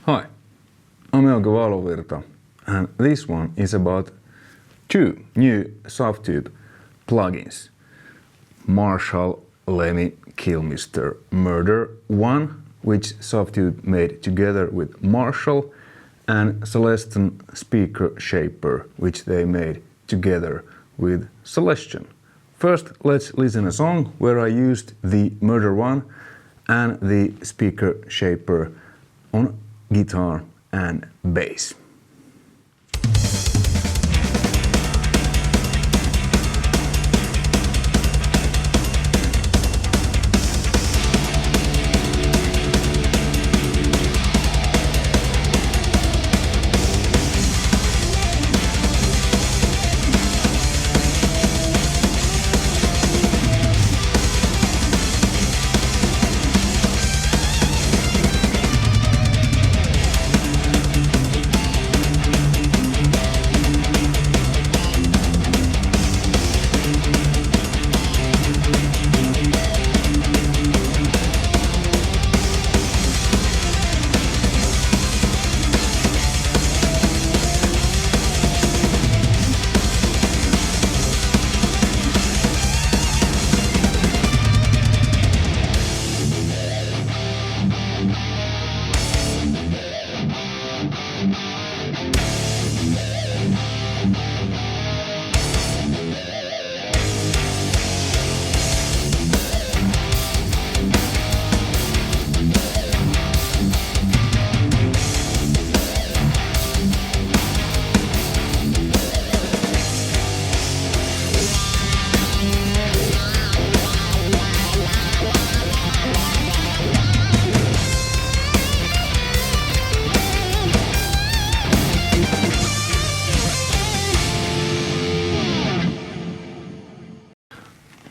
Hi, I'm Euge Valovirta, and this one is about two new Softube plugins. Marshall Lemmy Kilmister Murder 1, which Softube made together with Marshall, and Celestion speaker SHAPER, which they made together with Celestion. First, let's listen a song where I used the Murder 1 and the speaker SHAPER on guitar and bass.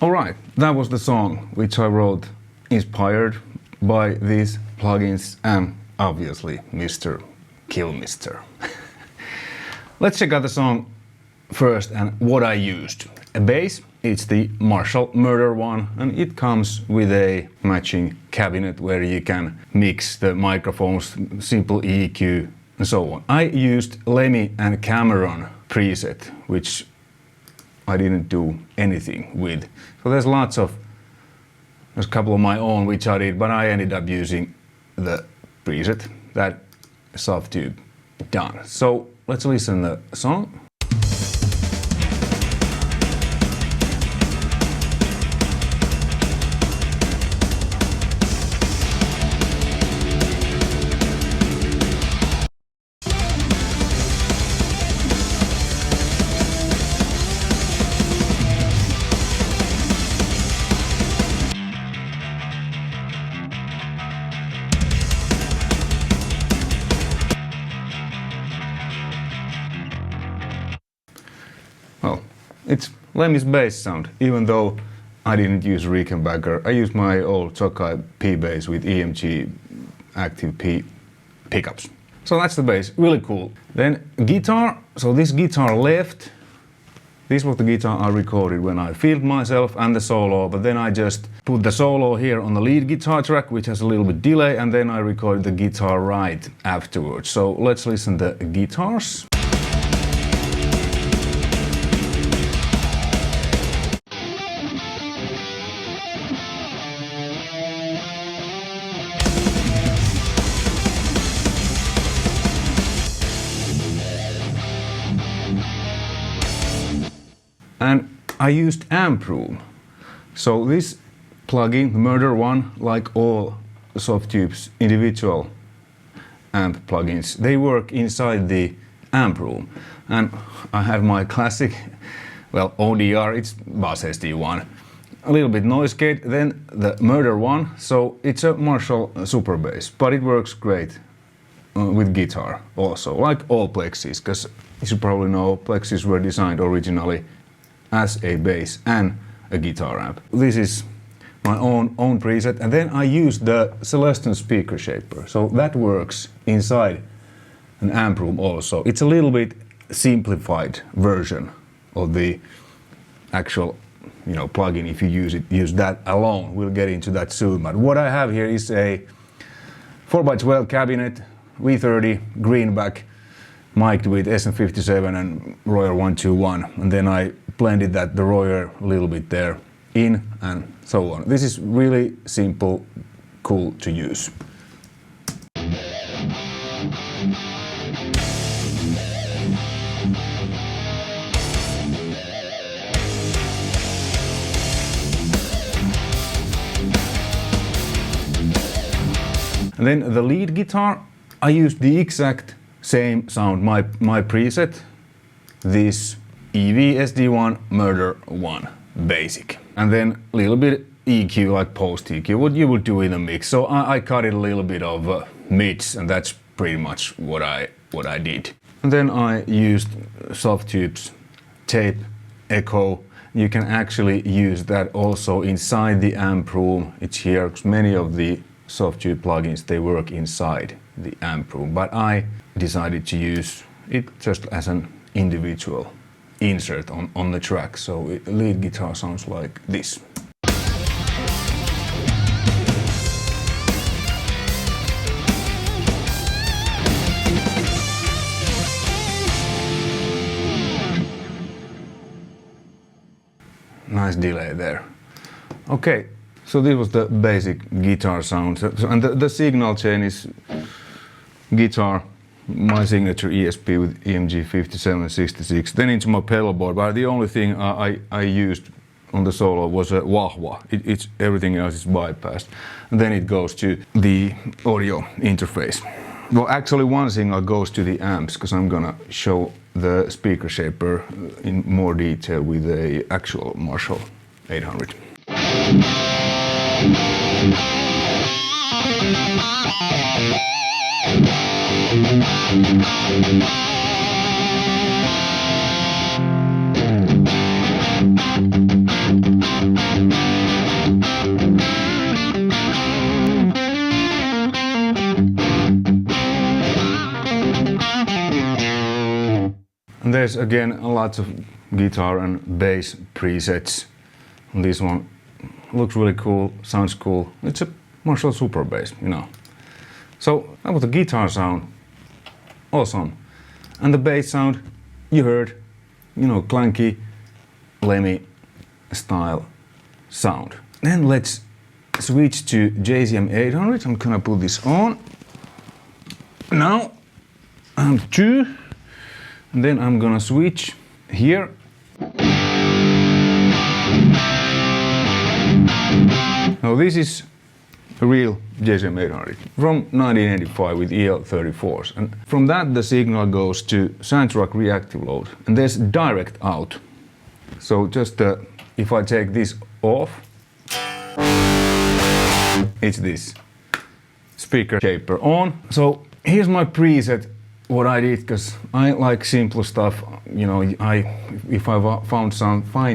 Alright, that was the song which I wrote inspired by these plugins and obviously Mr. Kilmister. Let's check out the song first and what I used. A bass, it's the Marshall Murder 1, and it comes with a matching cabinet where you can mix the microphones, simple EQ and so on. I used Lemmy and Cameron preset, which I didn't do anything with. So there's a couple of my own which I did, but I ended up using the preset that Softube done. So let's listen to the song. Well, it's Lemmy's bass sound, even though I didn't use Rickenbacker. I used my old Tokai P bass with EMG active P pickups. So that's the bass, really cool. Then guitar, so this guitar left. This was the guitar I recorded when I filmed myself and the solo, but then I just put the solo here on the lead guitar track, which has a little bit delay, and then I recorded the guitar right afterwards. So let's listen to the guitars. And I used Amp Room. So this plugin, the Murder 1, like all Softube's individual amp plugins, they work inside the Amp Room. And I have my classic, well, ODR, it's Bass SD1. A little bit noise gate, then the Murder 1, so it's a Marshall super bass, but it works great with guitar also, like all Plexis, because you should probably know Plexis were designed originally as a bass and a guitar amp. This is my own preset, and then I used the Celestion speaker SHAPER, so that works inside an amp room also. It's a little bit simplified version of the actual plugin if you use that alone. We'll get into that soon, but what I have here is a 4x12 cabinet V30 greenback mic'd with SM57 and Royer 121, and then I blended the Royer a little bit there in and so on. This is really simple, cool to use. And then the lead guitar, I used the exact same sound, my preset, this EV SD1 Murder 1 basic. And then a little bit EQ, like post EQ, what you would do in a mix. So I cut it a little bit of mids, and that's pretty much what I did. And then I used Softube's tape echo. You can actually use that also inside the amp room. It's here, because many of the Softube plugins, they work inside the amp room, but I decided to use it just as an individual insert on the track, so lead guitar sounds like this. Nice delay there. Okay. So this was the basic guitar sound, and the signal chain is guitar, my signature ESP with EMG 5766, then into my pedal board, but the only thing I used on the solo was a wah-wah. Everything else is bypassed. And then it goes to the audio interface. Well, actually one signal goes to the amps, because I'm gonna show the speaker shaper in more detail with the actual Marshall 800. And there's again lots of guitar and bass presets. This one looks really cool, sounds cool. It's a Marshall Super Bass, you know. So that was the guitar sound, awesome. And the bass sound, you heard, you know, clanky, Lemmy style sound. Then let's switch to JCM 800. I'm gonna put this on now, and 2. And then I'm gonna switch here. Now this is a real JCM 800 from 1985 with EL34s, and from that the signal goes to Soundtrack reactive load, and there's direct out. So just if I take this off, it's this speaker shaper on. So here's my preset, what I did, because I like simple stuff. You know, if I find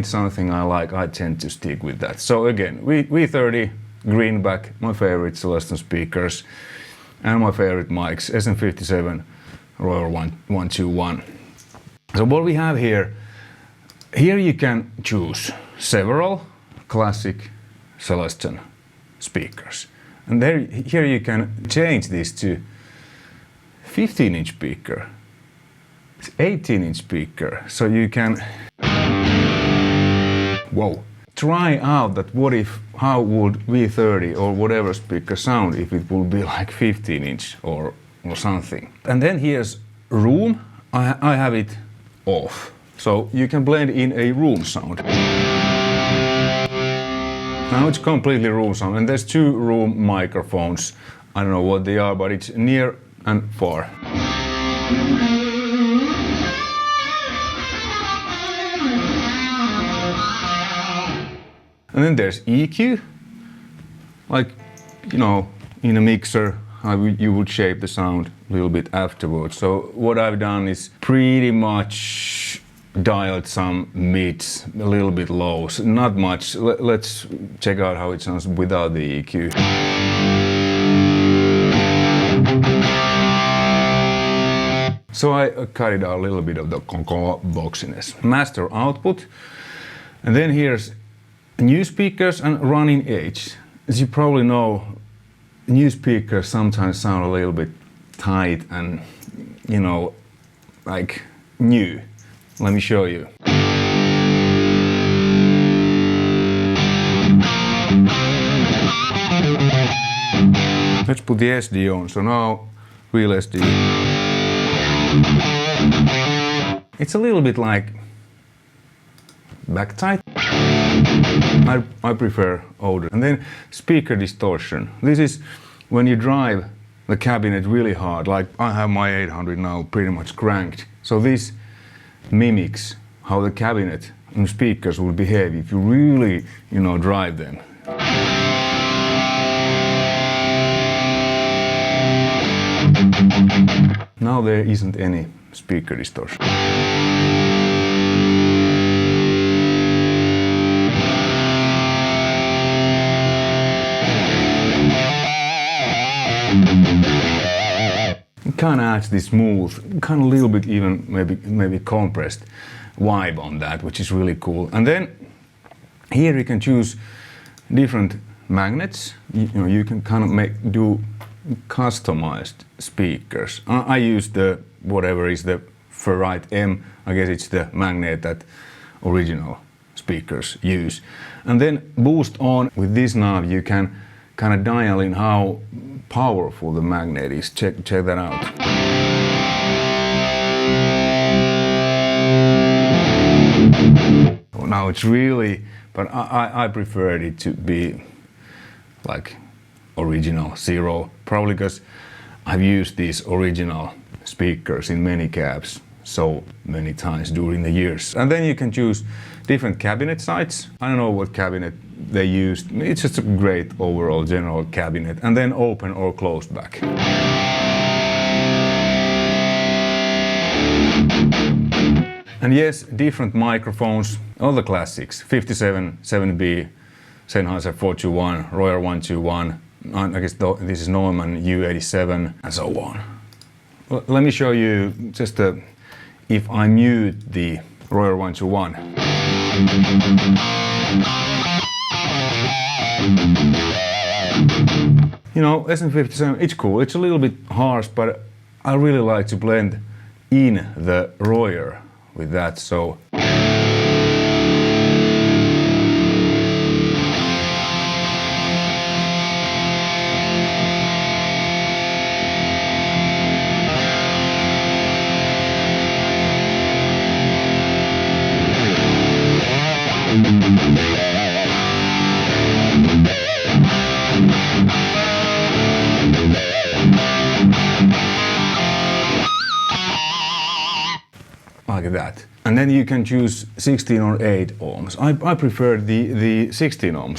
something I like, I tend to stick with that. So again, V30 greenback, my favorite Celestion speakers, and my favorite mics, SM57 Royer 121. So what we have here you can choose several classic Celestion speakers, and here you can change this to 15-inch speaker, 18-inch speaker, so you can try out that how would V30 or whatever speaker sound if it would be like 15-inch or something. And then here's room, I have it off, so you can blend in a room sound. Now it's completely room sound, and there's 2 room microphones. I don't know what they are, but it's near and far. And then there's EQ, like, you know, in a mixer, you would shape the sound a little bit afterwards. So what I've done is pretty much dialed some mids, a little bit lows, not much. Let's check out how it sounds without the EQ. So I cut it out a little bit of the boxiness. Master output, and then here's new speakers and running age. As you probably know, new speakers sometimes sound a little bit tight and, you know, like new. Let me show you. Let's put the SD on. So now, real SD. It's a little bit like back tight. I prefer older. And then speaker distortion. This is when you drive the cabinet really hard. Like I have my 800 now pretty much cranked. So this mimics how the cabinet and speakers will behave if you really, you know, drive them. Now there isn't any speaker distortion. It kind of adds this smooth, kind of a little bit even maybe compressed vibe on that, which is really cool. And then here you can choose different magnets. You know, you can kind of do customized speakers. I use the whatever is the ferrite M. I guess it's the magnet that original speakers use. And then boost on with this knob you can kind of dial in how powerful the magnet is. Check that out. Now it's really, but I preferred it to be like original 0, probably because I've used these original speakers in many cabs so many times during the years. And then you can choose different cabinet sides. I don't know what cabinet they used. It's just a great overall general cabinet. And then open or closed back. And yes, different microphones, all the classics. 57, 7B, Sennheiser 421, Royer 121, I guess this is Neumann U87, and so on. Let me show you just if I mute the Royer 121. You know, SM57, it's cool. It's a little bit harsh, but I really like to blend in the Royer with that, so. Like that. And then you can choose 16 or 8 ohms. I prefer the 16 ohms.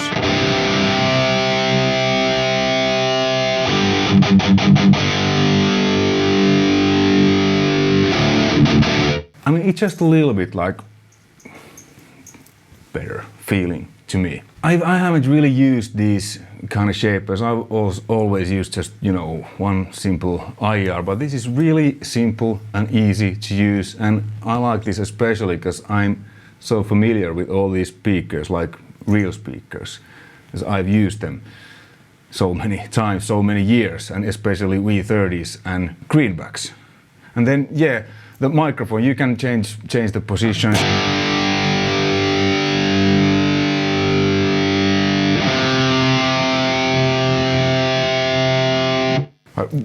I mean, it's just a little bit like better feeling to me. I haven't really used these kind of shapers. I've always used just, you know, one simple IR, but this is really simple and easy to use, and I like this especially because I'm so familiar with all these speakers, like real speakers, because I've used them so many times, so many years, and especially V30s and greenbacks. And then, yeah, the microphone, you can change the position.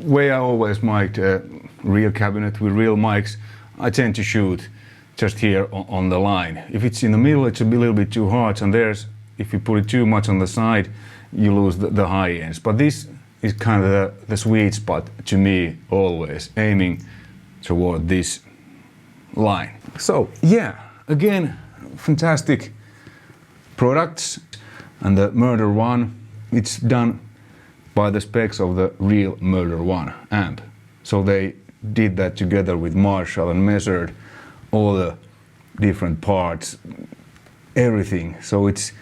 Way I always mic'd a real cabinet with real mics, I tend to shoot just here on the line. If it's in the middle, it's a little bit too hard, and if you put it too much on the side, you lose the high ends. But this is kind of the sweet spot to me, always aiming toward this line. So yeah, again, fantastic products, and the Murder One, it's done by the specs of the real Murder One amp. So they did that together with Marshall and measured all the different parts, everything. So it's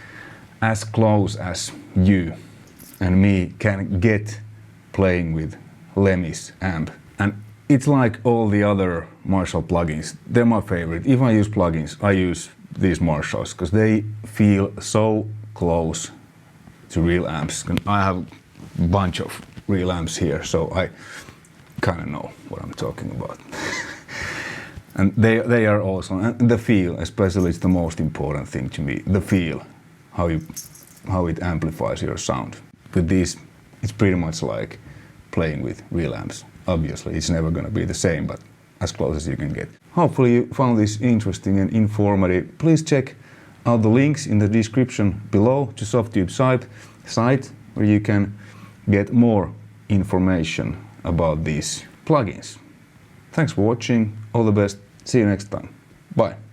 as close as you and me can get playing with Lemmy's amp. And it's like all the other Marshall plugins. They're my favorite. If I use plugins, I use these Marshalls because they feel so close to real amps. I have bunch of real amps here, so kind of know what I'm talking about. And they are awesome. And the feel, especially, is the most important thing to me. The feel, how it amplifies your sound. With these, it's pretty much like playing with real amps. Obviously, it's never going to be the same, but as close as you can get. Hopefully you found this interesting and informative. Please check out the links in the description below to Softube site where you can get more information about these plugins. Thanks for watching. All the best. See you next time. Bye.